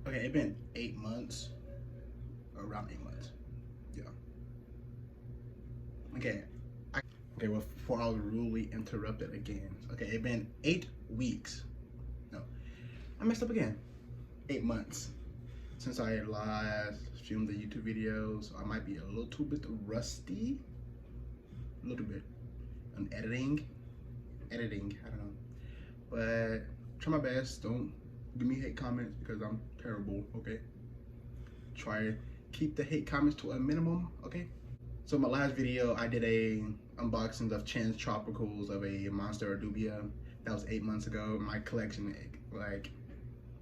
Okay, it's been 8 months, around 8 months. Yeah. Okay. Okay, well, before I was rudely interrupted again. Okay, it's been 8 weeks. No, I messed up again. 8 months since I last filmed the YouTube videos. I might be a little bit rusty. A little bit on editing. I don't know. But try my best. Don't give me hate comments because I'm terrible, okay? Try to keep the hate comments to a minimum, okay? So my last video, I did a unboxing of Chen's Tropicals of a Monster trubia. That was 8 months ago. My collection like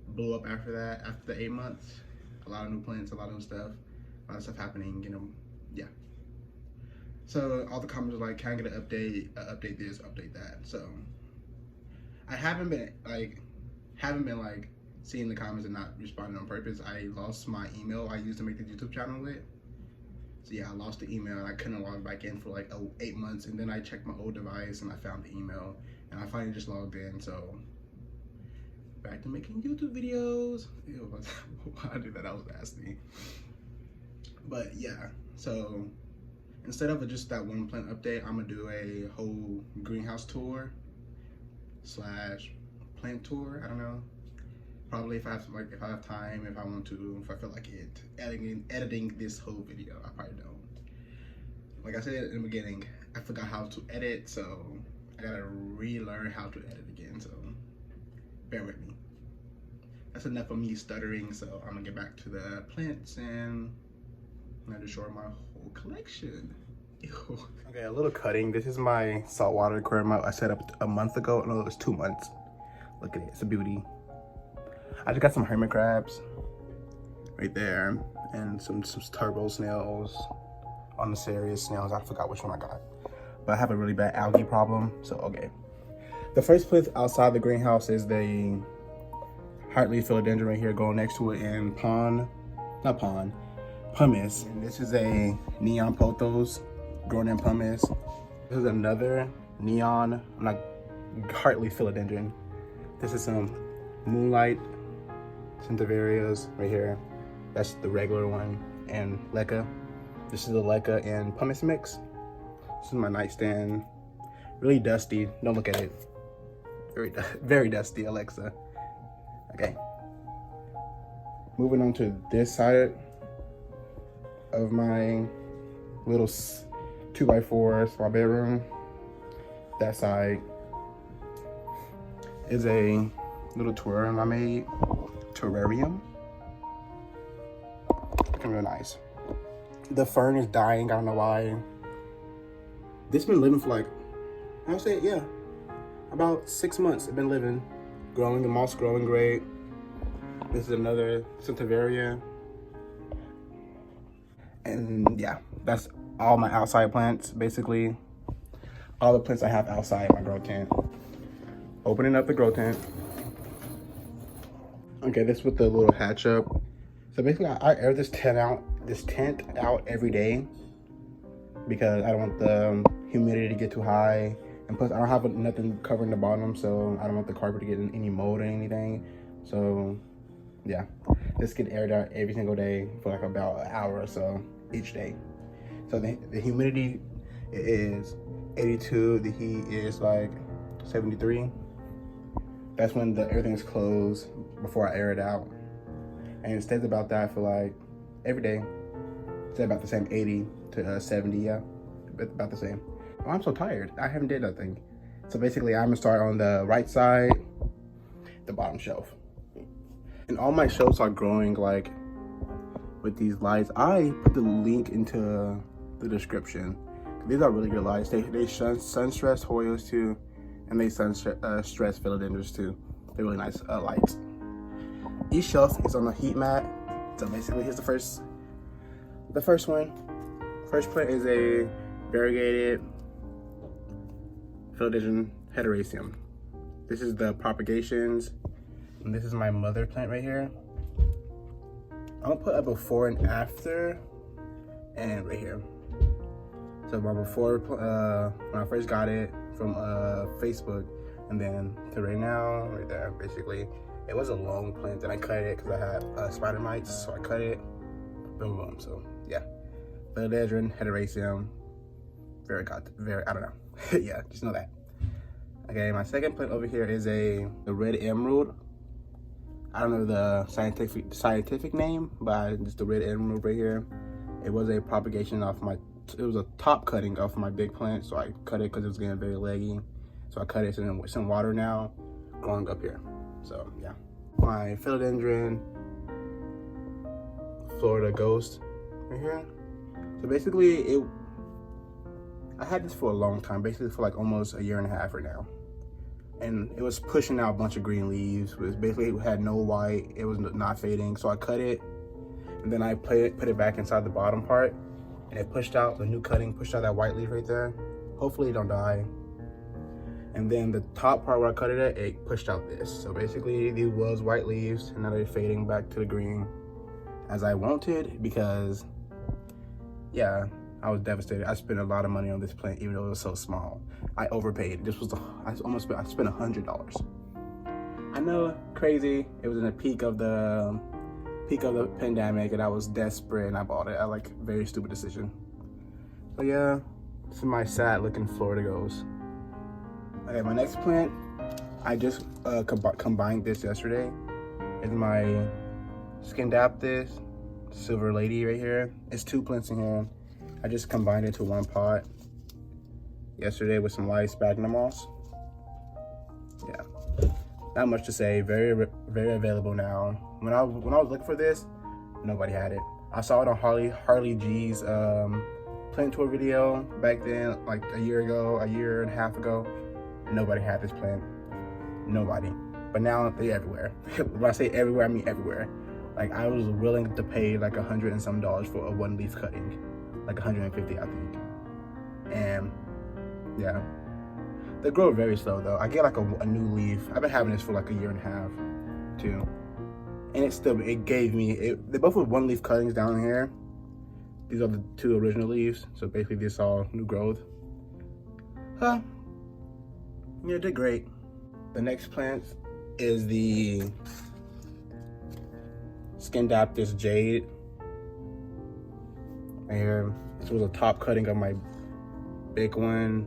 blew up after that. After the 8 months, a lot of new plants, a lot of new stuff, a lot of stuff happening. You know, yeah. So all the comments were like, "Can I get an update? Update this, update that." So I haven't been like seeing the comments and not responding on purpose. I lost my email I used to make the YouTube channel with. So yeah, I lost the email and I couldn't log back in for like 8 months. And then I checked my old device and I found the email and I finally just logged in. So back to making YouTube videos. Ew, why I do that? That was nasty. But yeah, so instead of just that one plant update, I'm gonna do a whole greenhouse tour slash plant tour. I don't know. Probably if I have time, if I want to, if I feel like it. Editing this whole video, I probably don't. Like I said in the beginning, I forgot how to edit, so I gotta relearn how to edit again. So bear with me. That's enough of me stuttering. So I'm gonna get back to the plants and I'm gonna show my whole collection. Ew. Okay, a little cutting. This is my saltwater aquarium I set up a month ago. No, it was 2 months. Look at it, it's a beauty. I just got some hermit crabs right there and some turbo snails on the serious snails. I forgot which one I got, but I have a really bad algae problem. So okay, the first plant outside the greenhouse is the Hartley philodendron right here, going next to it, and pumice. And this is a neon pothos growing in pumice. This is another neon, not Hartley philodendron. This is some moonlight centivarias right here. That's the regular one. And leca. This is the leca and pumice mix. This is my nightstand. Really dusty. Don't look at it. Very dusty, Alexa. Okay. Moving on to this side of my little 2x4 small bedroom. That side is a little terrarium I made. Terrarium. Looking real nice. The fern is dying. I don't know why. This been living for like, I'll say, yeah, about 6 months. It's been living, growing. The moss growing great. This is another centivarium. And yeah, that's all my outside plants. Basically, all the plants I have outside my grow tent. Opening up the grow tent. Okay, this with the little hatch up. So basically, I air this tent out every day because I don't want the humidity to get too high, and plus I don't have nothing covering the bottom, so I don't want the carpet to get in any mold or anything. So yeah, this get aired out every single day for like about an hour or so each day. So the humidity is 82. The heat is like 73. That's when everything's closed before I air it out. And it stays about that for like every day. It's about the same, 80 to 70, yeah, about the same. Oh, I'm so tired. I haven't did nothing. So basically, I'm gonna start on the right side, the bottom shelf. And all my shelves are growing like with these lights. I put the link into the description. These are really good lights. They sun stress Hoyas too, and they sun stress philodendrons too. They're really nice lights. Each shelf is on a heat mat. So basically, here's the first one. First plant is a variegated philodendron heteroecium. This is the propagations, and this is my mother plant right here. I'm gonna put a before and after, and right here. So my before, when I first got it from Facebook, and then to right now, right there, basically. It was a long plant, then I cut it because I had spider mites, so I cut it. Boom, boom. So yeah, philodendron, heteroraceum, vergata, I don't know. Yeah, just know that. Okay, my second plant over here is the red emerald. I don't know the scientific name, but just the red emerald right here. It was a propagation off it was a top cutting off my big plant, so I cut it because it was getting very leggy. So I cut it in some water now, growing up here. So yeah, my philodendron, Florida ghost right here. So basically I had this for a long time, basically for like almost a year and a half right now. And it was pushing out a bunch of green leaves. It was basically, it had no white, it was not fading. So I cut it, and then I put it back inside the bottom part, and it pushed out, the new cutting pushed out that white leaf right there. Hopefully it don't die. And then the top part where I cut it at, it pushed out this. So basically these was white leaves, and now they're fading back to the green as I wanted, because yeah, I was devastated. I spent a lot of money on this plant, even though it was so small. I overpaid. This was, I spent $100. I know, crazy. It was in the peak of the pandemic, and I was desperate, and I bought it. I like, very stupid decision. But yeah, this is my sad looking Florida ghost. Okay, my next plant, I just combined this yesterday. It's my Scindaptus silver lady right here. It's 2 plants in here. I just combined it to 1 pot yesterday with some light sphagnum moss. Yeah, not much to say. Very available now. When I was looking for this, nobody had it. I saw it on Harley G's plant tour video back then, like a year and a half ago. Nobody had this plant. Nobody. But now they're everywhere. When I say everywhere, I mean everywhere. Like, I was willing to pay like $100 and some for a 1 leaf cutting. Like 150, I think. And yeah, they grow very slow though. I get like a new leaf. I've been having this for like a year and a half too, and it gave me they both were 1 leaf cuttings down here. These are the 2 original leaves, so basically this all new growth. Yeah, it did great. The next plant is the Scindaptus jade. And this was a top cutting of my big one.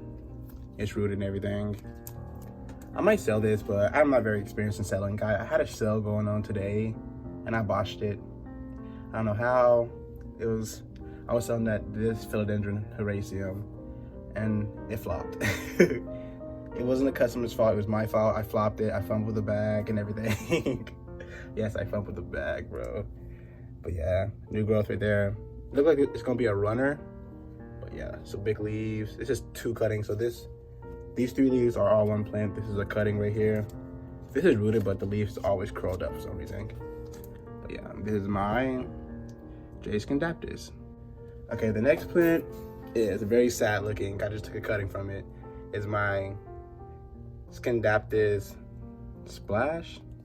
It's rooted and everything. I might sell this, but I'm not very experienced in selling. I had a sale going on today, and I botched it. I don't know how. I was selling this philodendron heraceum, and it flopped. It wasn't the customer's fault, it was my fault. I flopped it, I fumbled the bag and everything. Yes, I fumbled the bag, bro. But yeah, new growth right there. Look like it's gonna be a runner, but yeah, so big leaves. It's just 2 cuttings. So these 3 leaves are all 1 plant. This is a cutting right here. This is rooted, but the leaves always curled up for some reason. But yeah, this is my jade Scindaptus. Okay, the next plant is very sad looking. I just took a cutting from it. It's my Scindaptus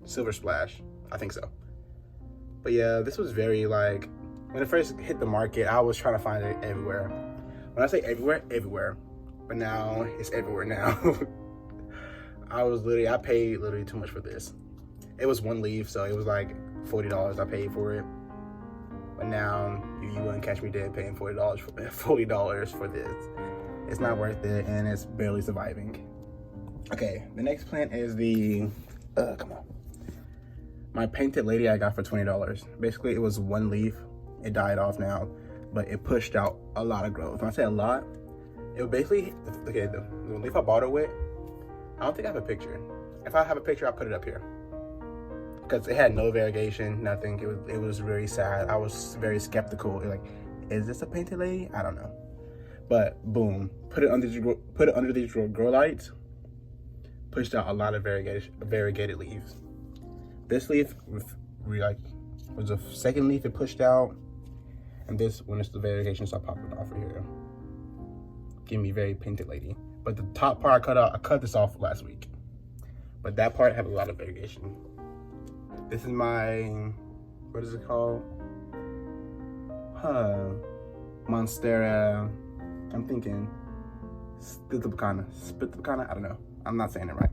silver splash. I think so. But yeah, this was very like, when it first hit the market, I was trying to find it everywhere. When I say everywhere, everywhere. But now, it's everywhere now. I paid literally too much for this. It was 1 leaf, so it was like $40 I paid for it. But now, you wouldn't catch me dead paying $40 for this. It's not worth it, and it's barely surviving. Okay, the next plant is the, my painted lady I got for $20. Basically, it was 1 leaf. It died off now, but it pushed out a lot of growth. When I say a lot, it would basically, okay, the leaf I bought it with, I don't think I have a picture. If I have a picture, I'll put it up here. Because it had no variegation, nothing. It was very sad. I was very skeptical. Like, is this a painted lady? I don't know. But boom, put it under these grow lights, pushed out a lot of variegated leaves. This leaf was the 2nd leaf it pushed out. And this, when it's the variegation, start popping off right here. Give me very painted lady. But the top part I cut this off last week. But that part had a lot of variegation. This is my, what is it called? Monstera, I'm thinking, Spitapacana, I don't know. I'm not saying it right.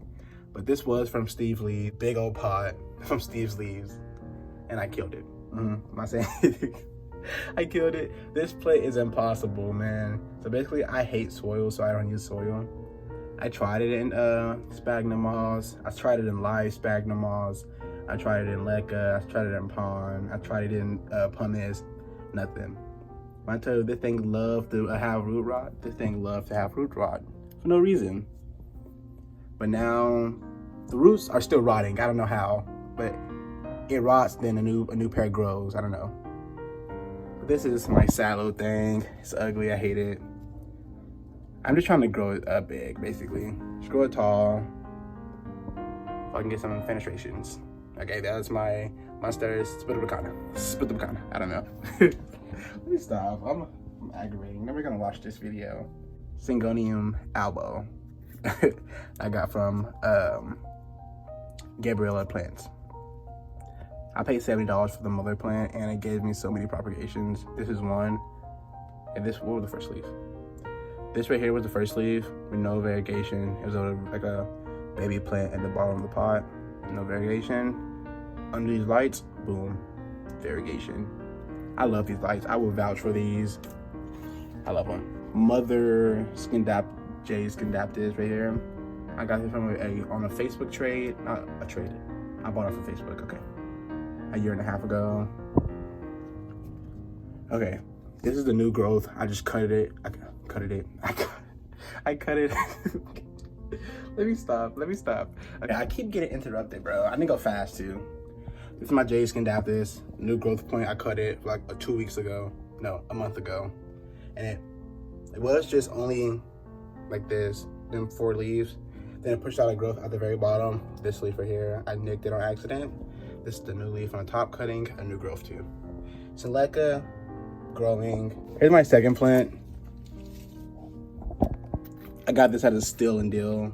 But this was from Steve Lee, big old pot, from Steve's Leaves, and I killed it. I'm not saying I killed it. This plant is impossible, man. So basically, I hate soil, so I don't use soil. I tried it in sphagnum moss. I tried it in live sphagnum moss. I tried it in leca. I tried it in pond. I tried it in pumice. Nothing. When I tell you this thing loved to have root rot, this thing loved to have root rot for no reason. But now the roots are still rotting. I don't know how, but it rots, then a new pair grows. I don't know. But this is my sad little thing. It's ugly. I hate it. I'm just trying to grow it up big, basically. Just grow it tall, so I can get some fenestrations. Okay, that's my monsters. Split the vergata. I don't know. Let me stop. I'm aggravating. Never gonna watch this video. Syngonium albo. I got from Gabriella Plants. I paid $70 for the mother plant, and it gave me so many propagations. This is one, and what was the first leaf? This right here was the first leaf with no variegation. It was like a baby plant at the bottom of the pot, no variegation. Under these lights, boom, variegation. I love these lights. I will vouch for these. I love them. Mother jade Scindaptus right here. I got this from on a Facebook trade. Not a trade. I bought it from Facebook. Okay, a year and a half ago. Okay, this is the new growth. I just cut it. I cut it. Let me stop. Okay, I keep getting interrupted, bro. I need to go fast too. This is my jade Scindaptus, new growth point. I cut it like a month ago. And it was just only like this, then 4 leaves. Then it pushed out a growth at the very bottom. This leaf right here, I nicked it on accident. This is the new leaf on the top, cutting a new growth too. Leca, growing. Here's my second plant. I got this at a Still and Deal.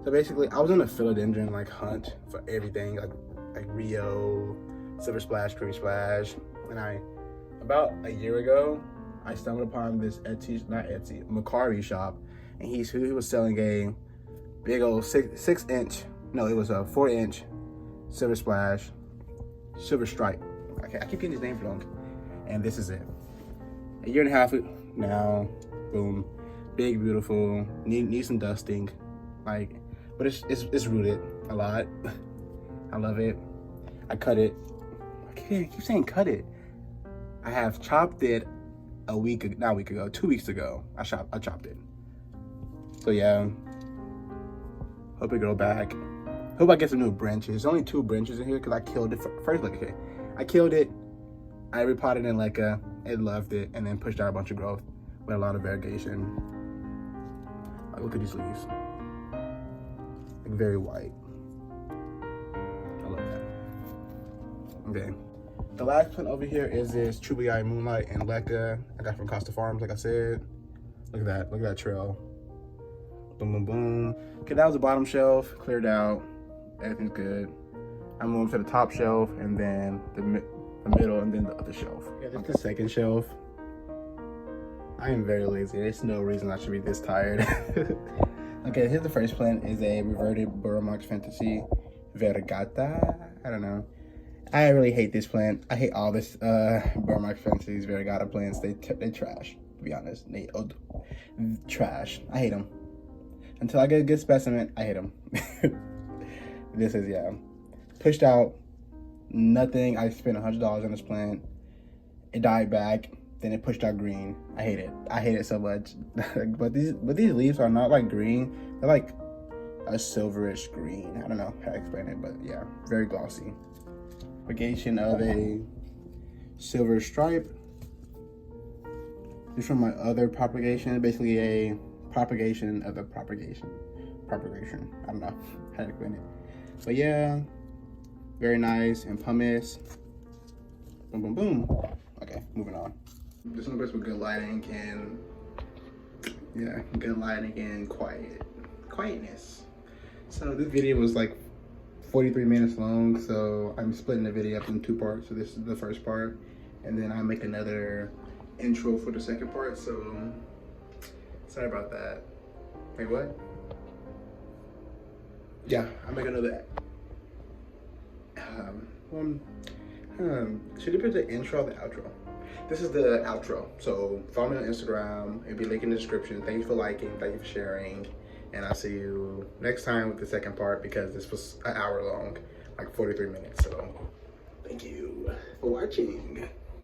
So basically, I was in a philodendron like hunt for everything, like Rio, Silver Splash, Creamy Splash, and about a year ago, I stumbled upon this Macari shop, and he was selling a big old 6-inch, no, it was a 4-inch Silver Splash, Silver Stripe. Okay, I keep getting his name wrong, and this is it. A year and a half now, boom, big, beautiful. Need some dusting, like, but it's rooted a lot. I love it. I cut it. I keep saying cut it. I have chopped it 2 weeks ago. I chopped it. So yeah, hope it grow back. Hope I get some new branches. There's only 2 branches in here because I killed it first. Like, okay, I killed it. I repotted in leca. It loved it, and then pushed out a bunch of growth with a lot of variegation. Like, look at these leaves. Like, very white. I love that. Okay. The last plant over here is this trubia, moonlight, and leca. I got from Costa Farms, like I said. Look at that. Look at that trail. Boom, boom, boom. Okay, that was the bottom shelf. Cleared out. Everything's good. I'm moving to the top shelf, and then the middle, and then the other shelf. Yeah, this is the second shelf. I am very lazy. There's no reason I should be this tired. Okay, here's the first plant. Is a reverted Burmax Fantasy Vergata. I don't know. I really hate this plant. I hate all this Burmax Fantasies Vergata plants. They trash, to be honest. They trash. I hate them. Until I get a good specimen, I hate them. This is, yeah. Pushed out nothing. I spent $100 on this plant. It died back. Then it pushed out green. I hate it. I hate it so much. but these leaves are not like green. They're like a silverish green. I don't know how to explain it, but yeah, very glossy. Propagation of a silver stripe. This is from my other propagation. Basically a propagation of the propagation. I don't know how to explain it. But yeah, very nice. And pumice. Boom, boom, boom. Okay, moving on. This is the place with good lighting and quietness. So this video was like 43 minutes long, so I'm splitting the video up in 2 parts. So this is the first part, and then I'll make another intro for the second part. So sorry about that. Wait, what? Yeah, I'll make another Should it be the intro or the outro? This is the outro. So follow me on Instagram. It'll be linked in the description. Thank you for liking. Thank you for sharing. And I'll see you next time with the second part because this was an hour long, like 43 minutes. So thank you for watching.